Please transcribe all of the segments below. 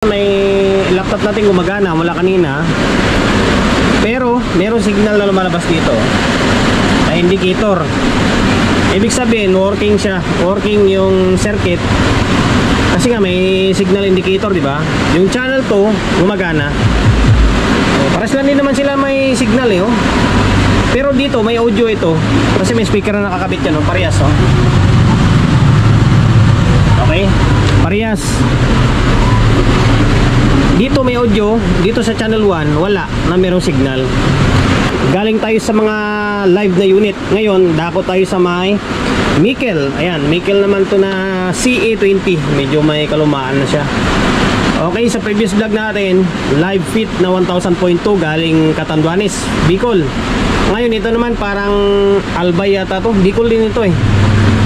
May laptop natin gumagana mula kanina, pero merong signal na lumalabas dito na indicator. Ibig sabihin working siya, working yung circuit kasi nga may signal indicator, di ba? Yung channel 2 gumagana. Pares lang din naman sila may signal eh, oh. Pero dito may audio ito kasi may speaker na nakakabit yan, oh. Parehas, oh. Okay, parehas. Dito may audio, dito sa channel 1 wala na merong signal. Galing tayo sa mga live na unit. Ngayon, dako tayo sa may Mikel. Ayan, Mikel naman to na CA20. Medyo may kalumaan na siya. Okay, sa previous vlog natin, live fit na 1000.2 galing Catanduanes, Bicol. Ngayon, ito naman parang Albay yata to. Bicol din ito eh.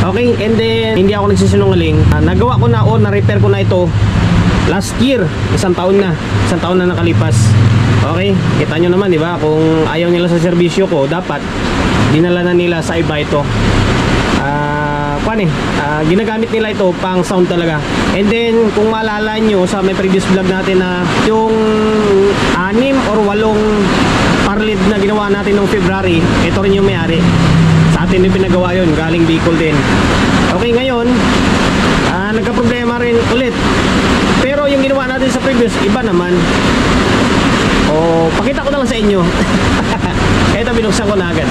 Okay, and then hindi ako nagsisinungaling. Nagawa ko na o na-repair ko na ito last year, isang taon na nakalipas. Okay, kita nyo naman, di ba? Kung ayaw nila sa serbisyo ko, dapat dinala na nila sa iba ito. Ginagamit nila ito pang sound talaga. And then, kung maalala nyo sa may previous vlog natin na yung 6 or 8 parlid na ginawa natin noong February, ito rin yung may-ari. Sa atin yung pinagawa yun, galing Bicol din. Okay, ngayon, nagka-problema rin ulit. Pero yung ginawa natin sa previous, iba naman. O, pakita ko na lang sa inyo. Ito, binuksan ko na agad.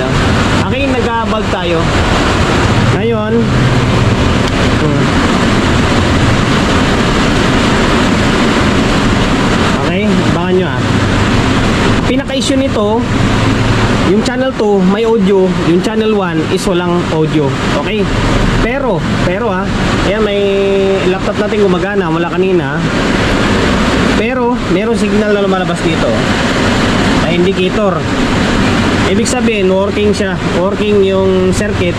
Okay, nag-bulb tayo. Ngayon, okay, abangan nyo pinaka-issue nito, yung channel 2 may audio, yung channel 1 is walang audio. Okay, pero ayan, may laptop natin gumagana mula kanina, pero merong signal na lumalabas dito na indicator. Ibig sabihin working siya, working yung circuit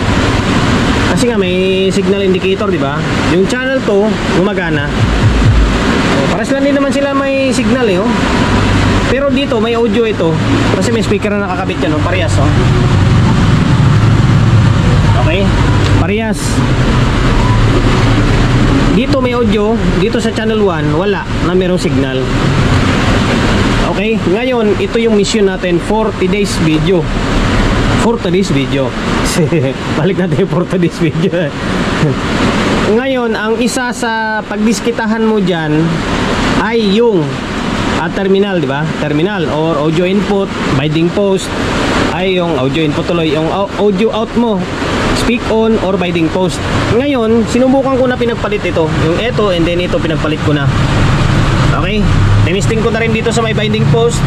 kasi nga may signal indicator, di ba? Yung channel 2 gumagana. Pares lang din naman sila may signal eh, oh. Pero dito may audio ito kasi may speaker na nakakabit yan, oh. Parehas, oh. Okay, parehas. Dito may audio, dito sa channel 1 wala na merong signal. Okay, ngayon ito yung mission natin for today's video. For today's video. Balik natin for today's video. Ngayon, ang isa sa pagdiskitahan mo dyan ay yung terminal, di ba? Terminal or audio input, binding post. Ay yung audio input tuloy, yung audio out mo, speak on or binding post. Ngayon, sinubukan ko na pinagpalit ito. Yung ito and then ito pinagpalit ko na. Okay? Tinisting ko na rin dito sa may binding post.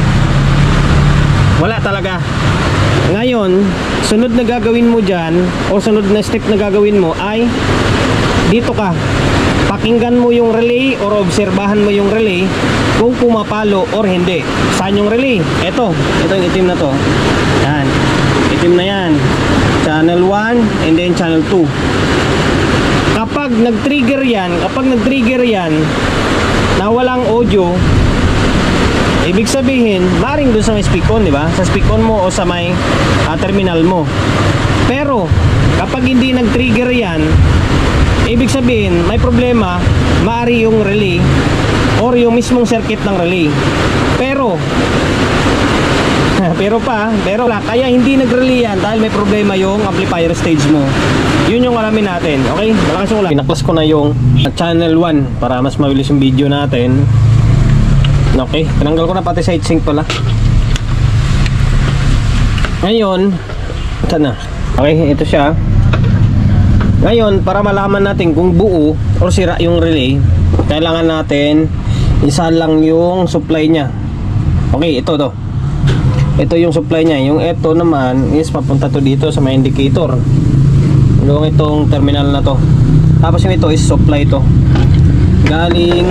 Wala talaga. Ngayon, sunod na gagawin mo dyan o sunod na step na gagawin mo ay dito ka. Pakinggan mo yung relay or obserbahan mo yung relay kung pumapalo or hindi. Saan yung relay? Ito yung itim na to. Yan. Itim na yan. Channel 1 and then channel 2. Kapag nag-trigger yan na walang audio, ibig sabihin, maring doon sa may speak on, di ba? Sa speak on mo o sa may terminal mo. Pero kapag hindi nag-trigger yan, ibig sabihin, may problema, maari yung relay or yung mismong circuit ng relay. Pero kaya hindi nag-relay yan dahil may problema yung amplifier stage mo. Yun yung alamin natin. Okay? Malakas yung ulan. Pinaklas ko na yung channel 1 para mas mabilis yung video natin. Okay, tinanggal ko na pati side sync pala. Ngayon, saan na? Okay, ito siya. Ngayon, para malaman natin kung buo or sira yung relay, kailangan natin isa lang yung supply nya. Okay, ito to. Ito yung supply nya. Yung ito naman is papunta to dito sa may indicator. Yung itong terminal na to. Tapos yung ito is supply to. Galing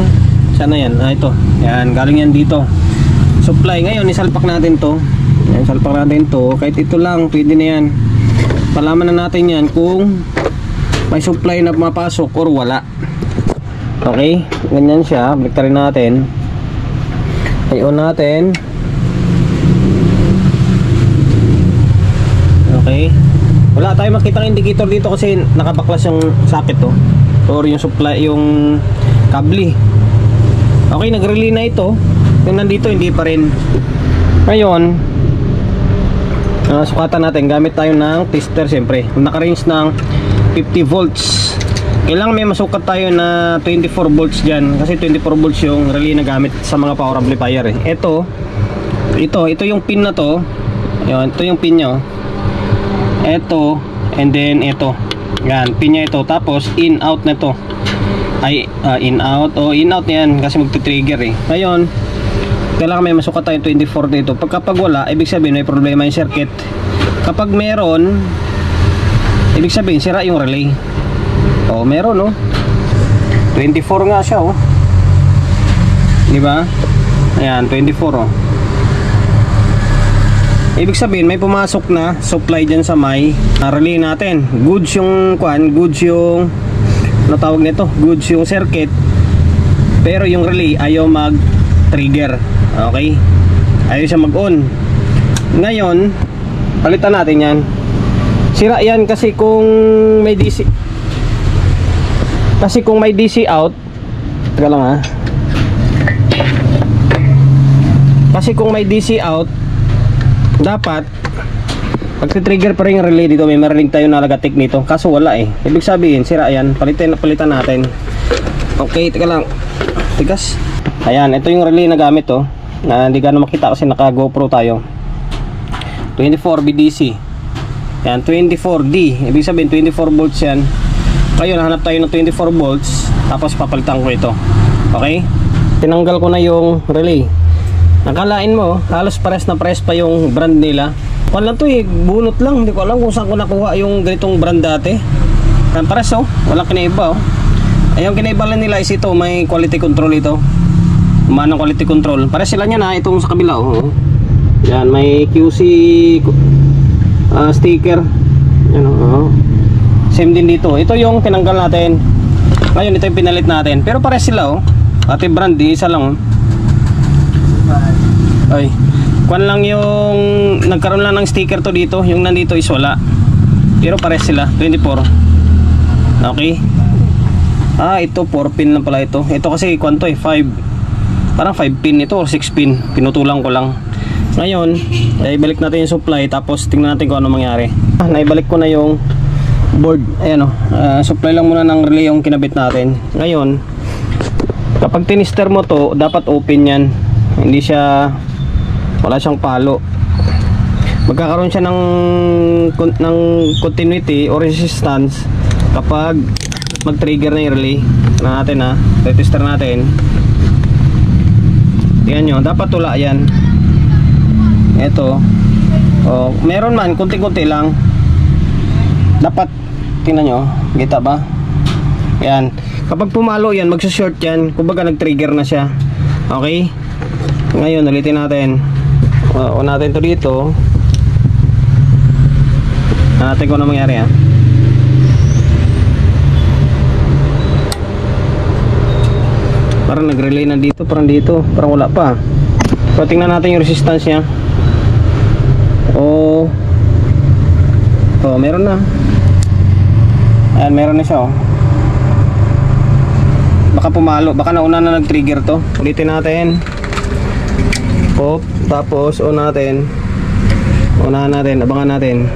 sana yan, ito. Yan, galing yan dito. Supply. Ngayon, isalpak natin to. Yan, salpak natin to. Kahit ito lang, pwede na yan. Palaman na natin yan kung may supply na mapasok or wala. Okay, ganyan siya. Balik rin natin. I-on natin. Okay. Wala tayong makitang indicator dito kasi nakabaklas yung socket to. Or yung supply, yung kable. Okay, nag-relay na ito. Yung nandito hindi pa rin. Ngayon, sukatan natin. Gamit tayo ng tester siyempre. Naka-range ng 50 volts. Kailangan may masukat tayo na 24 volts dyan. Kasi 24 volts yung relay na gamit sa mga power amplifier eh. Ito yung pin na to. Yun, ito yung pin nya. Ito, and then ito. Yan, pin nya ito. Tapos in-out na to. Ay, in-out. In-out yan kasi magti-trigger eh. Ngayon, kailangan may masukat tayo 24 dito. Kapag wala, ibig sabihin may problema yung circuit. Kapag meron, ibig sabihin sira yung relay. Meron 24 nga siya di ba? Ayan, 24 Ibig sabihin may pumasok na supply dyan sa may relay natin. Goods yung goods yung tawag nito? Goods yung circuit. Pero yung relay ayaw mag-trigger. Okay? Ayaw siya mag-on. Ngayon, palitan natin yan. Sira yan kasi kung may DC. Kasi kung may DC out, teka lang kasi kung may DC out, dapat pag-trigger pa rin yung relay dito. May marinig tayo na nagatik nito. Kaso wala eh. Ibig sabihin, sira yan. Palitan natin. Okay, teka lang. Tigas. Ayan, ito yung relay na gamit hindi ka na makita kasi naka GoPro tayo. 24 BDC. Yan, 24D. Ibig sabihin 24 volts yan. Ngayon, hanap tayo ng 24 volts. Tapos papalitan ko ito. Okay? Tinanggal ko na yung relay. Nakalain mo, halos pares na pares pa yung brand nila. Wala to bunot lang. Hindi ko alam kung saan ko nakuha yung ganitong brand dati. Pares walang kinaiba Ayong kinaiba lang nila is ito, may quality control ito. Manang quality control. Pares sila niyan itong sa kabila Yan, may QC sticker. Yan Same din dito. Ito yung tinanggal natin. Ngayon ito yung pinalit natin. Pero pares sila Ate brand, isa lang Ay, kuan lang yung nagkaroon lang ng sticker to dito. Yung nandito is wala. Pero pares sila, 24. Okay. Ito 4 pin lang pala ito. Ito kasi kwanto 5. Parang 5 pin ito or 6 pin. Pinutulang ko lang. Ngayon, ibalik natin yung supply. Tapos tingnan natin kung ano mangyari. Naibalik ko na yung board. Ayan supply lang muna ng relay yung kinabit natin. Ngayon, kapag tinister mo to, dapat open yan. Hindi siya, wala siyang palo. Magkakaroon siya ng continuity or resistance kapag mag-trigger na yung relay natin tester natin. Tingnan nyo, dapat wala yan. Ito meron man, kunti-kunti lang. Dapat, tingnan nyo, kita ba? Yan, kapag pumalo yan, magsa-short yan. Kumbaga nag-trigger na siya. Okay? Ngayon, ulitin natin. Natin to dito. Natin kung ano mangyari Parang nag-relay na dito, parang dito. Parang wala pa. So, tingnan natin yung resistance niya. Meron na. Ayan, meron na siya Baka pumalo, baka nauna na nag-trigger to. Ulitin natin. Tapos unahan natin, abangan natin.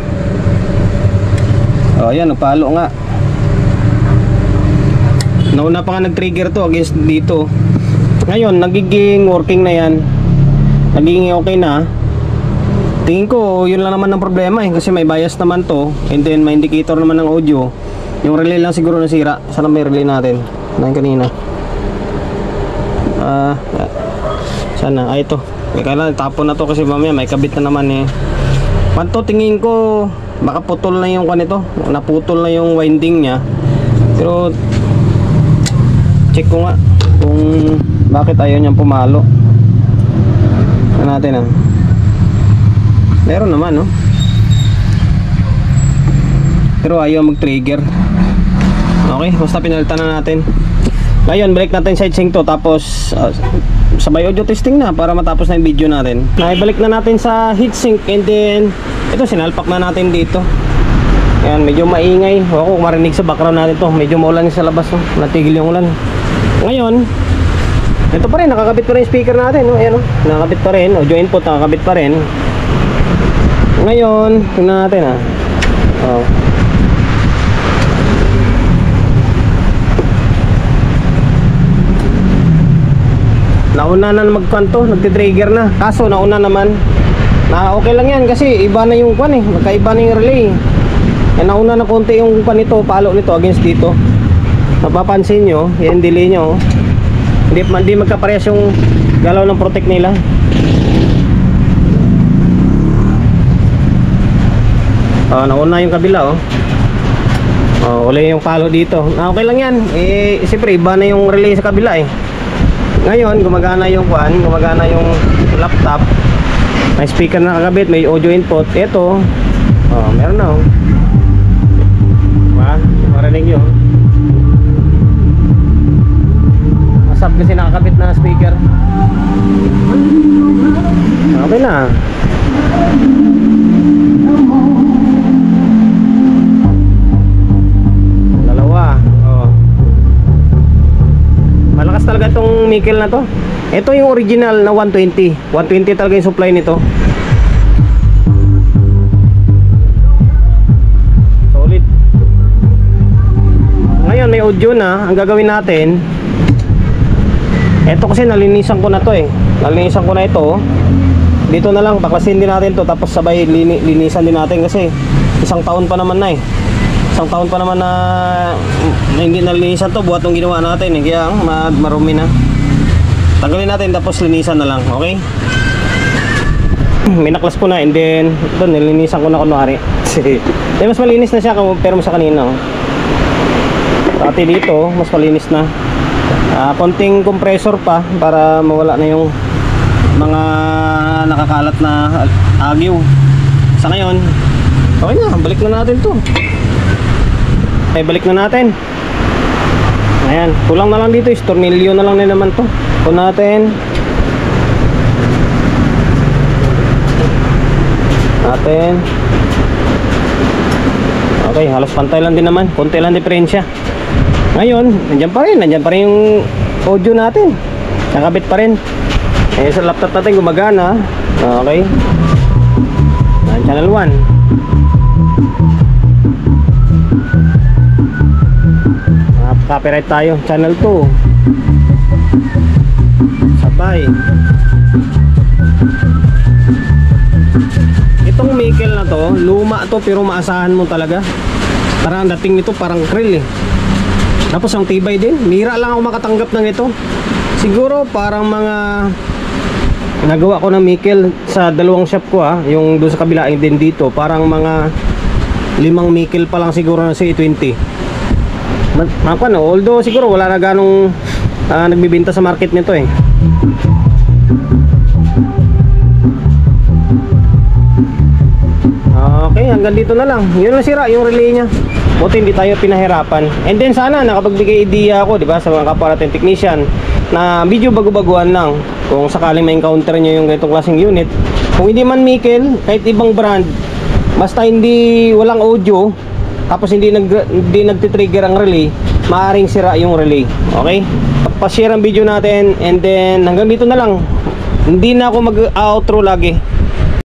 Ayan, nagpalo nga. Nauna pa nga nag-trigger to against dito. Ngayon, nagiging working na yan. Nagiging okay na. Tingin ko, yun lang naman ang problema kasi may bias naman to. And then may indicator naman ng audio. Yung relay lang siguro nasira. Sana may relay natin kanina. Sana, ito. Kailangan tapon na to kasi mamaya may kabit na naman Panto, tingin ko baka putol na yung kanito. Naputol na yung winding niya. Pero check ko nga kung bakit ayaw niyang pumalo. Natin meron naman pero ayaw mag-trigger. Okay, basta pinalitan na natin. Ngayon, balik natin side sync to. Tapos sabay audio testing na para matapos na yung video natin. Naibalik na natin sa heatsink. And then ito, sinalpak na natin dito. Ayan, medyo maingay. Ako marinig sa background natin to. Medyo maulan sa labas Natigil yung ulan. Ngayon, Ito pa rin, nakakabit pa rin yung speaker natin, no? Ayan, no? Nakakabit pa rin, audio input nakakabit pa rin. Ngayon, tingnan natin, ah. Oh. Nauna na magkanto, nagti-trigger na. Kaso nauna naman. Na okay lang yan kasi iba na yung kwan eh, magkaiba na yung relay. Eh, nauna na konti yung kwan nito, palo nito against dito. Napapansin nyo, yung delay nyo. Hindi magkaparehas yung galaw ng protect nila. Nauna yung kabila, oh. Uli yung palo dito. Okay lang yan. Eh, siyempre iba na yung relay sa kabila eh. Ngayon, gumagana yung kwan, gumagana yung laptop. May speaker na kakabit, may audio input. Ito, meron na, oh. Diba? Marinig nyo. Masap kasi nakakabit na speaker. Okay na. Malakas talaga itong nickel na to. Ito yung original na 120. 120 talaga yung supply nito. Solid. Ngayon may audio na. Ang gagawin natin, ito kasi nalinisan ko na to eh. Nalinisan ko na ito. Dito na lang, baklasin din natin to. Tapos sabay linisan din natin kasi isang taon pa naman na eh. Isang taon pa naman na hindi nalinisan to, buhat nung ginawa natin eh, kaya marumi na. Tanggalin natin tapos linisan na lang, okay? Minaklas ko na and then ito, nilinisan ko na kunwari. Mas malinis na siya pero sa kanina, oh. Pati dito, mas malinis na. Konting compressor pa para mawala na yung mga nakakalat na agyo. Sa ngayon, okay na, balik na natin to. Ay, balik na natin. Ayan, kulang na lang dito, tornilyo na lang na naman to. Ito natin. Okay, halos pantay lang din naman. Konti lang diferensya. Ngayon, nandiyan pa rin yung audio natin. Nakabit pa rin. Eh, sa laptop natin gumagana. Okay. Channel 1. Copyright tayo, channel 2. Sabay. Itong nickel na to, luma to pero maasahan mo talaga. Parang dating nito parang krill eh. Tapos ang tibay din. Mira lang ako makatanggap ng ito. Siguro parang mga nagawa ko ng nickel sa dalawang shop ko yung doon sa kabila din dito. Parang mga 5 nickel pa lang siguro na si 20. Although siguro wala na ganong nagbibenta sa market nito eh. Okay, hanggang dito na lang. Yun na sira yung relay nya. Buti hindi tayo pinahirapan. And then sana nakapagbigay idea ako, di ba, sa mga kapwa natin technician na medyo bago-baguan lang. Kung sakaling ma-encounter nyo yung ganitong klaseng unit, kung hindi man nickel, kahit ibang brand, basta hindi walang audio, tapos hindi nagtitrigger ang relay, maaaring sira yung relay. Okay? Pa-share ang video natin and then hanggang dito na lang. Hindi na ako mag-outro lagi.